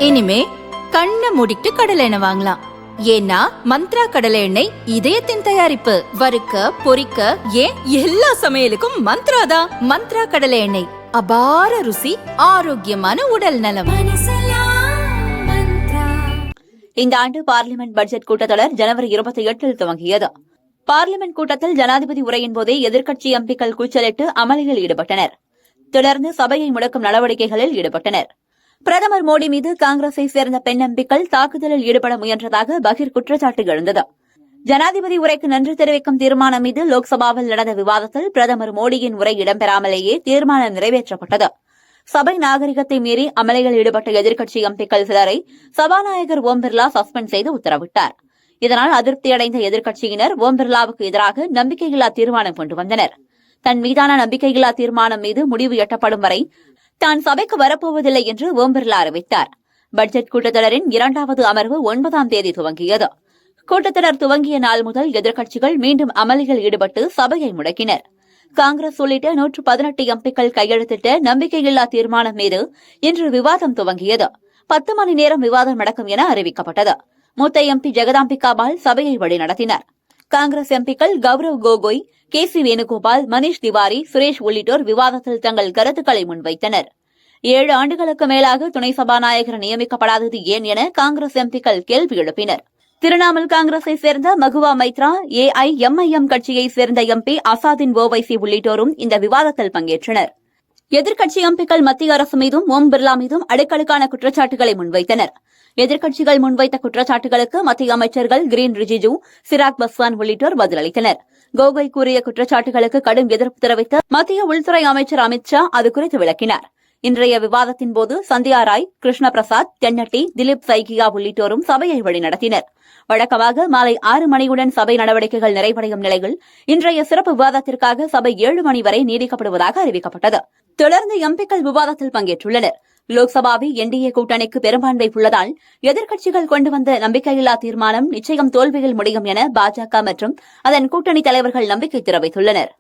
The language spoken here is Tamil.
இனிமே கண்ணை மூடிட்டு கடலை எண்ணெய் வாங்கலாம். ஏன்னா மந்த்ரா கடலை எண்ணெய் இதயத்தின் தயாரிப்பு. வறுக்க பொரிக்க ஏன் எல்லா சமையலுக்கும் மந்த்ரா தான். மந்த்ரா கடலை எண்ணெய், அபார ருசி, ஆரோக்கியமான உடல் நலம். இந்த ஆண்டு பார்லிமெண்ட் பட்ஜெட் கூட்டத்தொடர் ஜனவரி 28 துவங்கியது. பார்லிமெண்ட் கூட்டத்தில் ஜனாதிபதி உரையின் போதே எதிர்க்கட்சி எம்பிக்கள் கூச்சலிட்டு அமளியில் ஈடுபட்டனர். தொடர்ந்து சபையை முடக்கும் நடவடிக்கைகளில் ஈடுபட்டனர். பிரதமர் மோடி மீது காங்கிரஸை சேர்ந்த பெண் எம்பிக்கள் தாக்குதலில் ஈடுபட முயன்றதாக பகீர் குற்றச்சாட்டு எழுந்தது. ஜனாதிபதி உரைக்கு நன்றி தெரிவிக்கும் தீர்மானம் மீது லோக்சபாவில் நடந்த விவாதத்தில் பிரதமர் மோடியின் உரை இடம்பெறாமலேயே தீர்மானம் நிறைவேற்றப்பட்டது. சபை நாகரிகத்தை மீறி அமளியில் ஈடுபட்ட எதிர்க்கட்சி எம்பிக்கள் சிலரை சபாநாயகர் ஓம் பிர்லா சஸ்பெண்ட் செய்து உத்தரவிட்டார். இதனால் அதிருப்தியடைந்த எதிர்க்கட்சியினர் ஓம் பிர்லாவுக்கு எதிராக நம்பிக்கையில்லா தீர்மானம் கொண்டு வந்தனர். தன் மீதான நம்பிக்கையில்லா தீர்மானம் மீது முடிவு எட்டப்படும் வரை தான் சபைக்கு வரப்போவதில்லை என்று ஓம் பிர்லா அறிவித்தார். பட்ஜெட் கூட்டத்தொடரின் 2வது அமர்வு 9ஆம் தேதி துவங்கியது. கூட்டத்தொடர் துவங்கிய நாள் முதல் எதிர்க்கட்சிகள் மீண்டும் அமளியில் ஈடுபட்டு சபையை முடக்கினர். காங்கிரஸ் உள்ளிட்ட 118 எம்பிக்கள் கையெழுத்திட்ட நம்பிக்கையில்லா தீர்மானம் மீது இன்று விவாதம் துவங்கியது. 10 மணி நேரம் விவாதம் நடக்கும் என அறிவிக்கப்பட்டது. மூத்த எம்பி ஜெகதாம்பிகா பால் சபையை வழிநடத்தினார். காங்கிரஸ் எம்பிக்கள் கௌரவ் கோகோய், கே.சி. வேணுகோபால், மனிஷ் திவாரி, சுரேஷ் உள்ளிட்டோர் விவாதத்தில் தங்கள் கருத்துக்களை முன்வைத்தனர். 7 ஆண்டுகளுக்கு மேலாக துணை சபாநாயகர் நியமிக்கப்படாதது ஏன் என காங்கிரஸ் எம்பிக்கள் கேள்வி எழுப்பினர். திரிணாமுல் காங்கிரஸை சேர்ந்த மகுவா மைத்ரா, ஏஐஎம்ஐஎம் கட்சியைச் சேர்ந்த எம்பி அசாதின் ஓவைசி உள்ளிட்டோரும் இந்த விவாதத்தில் பங்கேற்றனர். எதிர்க்கட்சி எம்பிக்கள் மத்திய அரசு மீதும் ஓம் பிர்லா மீதும் அடுக்கடுக்கான குற்றச்சாட்டுகளை முன்வைத்தனர். எதிர்க்கட்சிகள் முன்வைத்த குற்றச்சாட்டுகளுக்கு மத்திய அமைச்சர்கள் கிரீன் ரிஜிஜு, சிராக் பஸ்வான் உள்ளிட்டோர் பதிலளித்தனர். கோகோய் கூறிய குற்றச்சாட்டுகளுக்கு கடும் எதிர்ப்பு தெரிவித்த மத்திய உள்துறை அமைச்சர் அமித் ஷா அது குறித்து விளக்கினார். இன்றைய விவாதத்தின் போது சந்தியா ராய், கிருஷ்ண பிரசாத், தென்னட்டி, திலீப் சைகியா உள்ளிட்டோரும் சபையை வழிநடத்தினர். வழக்கமாக மாலை 6 மணியுடன் சபை நடவடிக்கைகள் நிறைவடையும் நிலையில் இன்றைய சிறப்பு விவாதத்திற்காக சபை 7 மணி வரை நீடிக்கப்படுவதாக அறிவிக்கப்பட்டது. தொடர்ந்து எம்பிக்கள் விவாதத்தில் பங்கேற்றுள்ளனர். லோக்சபாவில் என்டிஏ கூட்டணிக்கு பெரும்பான்மை உள்ளதால் எதிர்க்கட்சிகள் கொண்டு வந்த நம்பிக்கையில்லா தீர்மானம் நிச்சயம் தோல்வியில் முடியும் என பாஜக மற்றும் அதன் கூட்டணி தலைவர்கள் நம்பிக்கை தெரிவித்துள்ளனர்.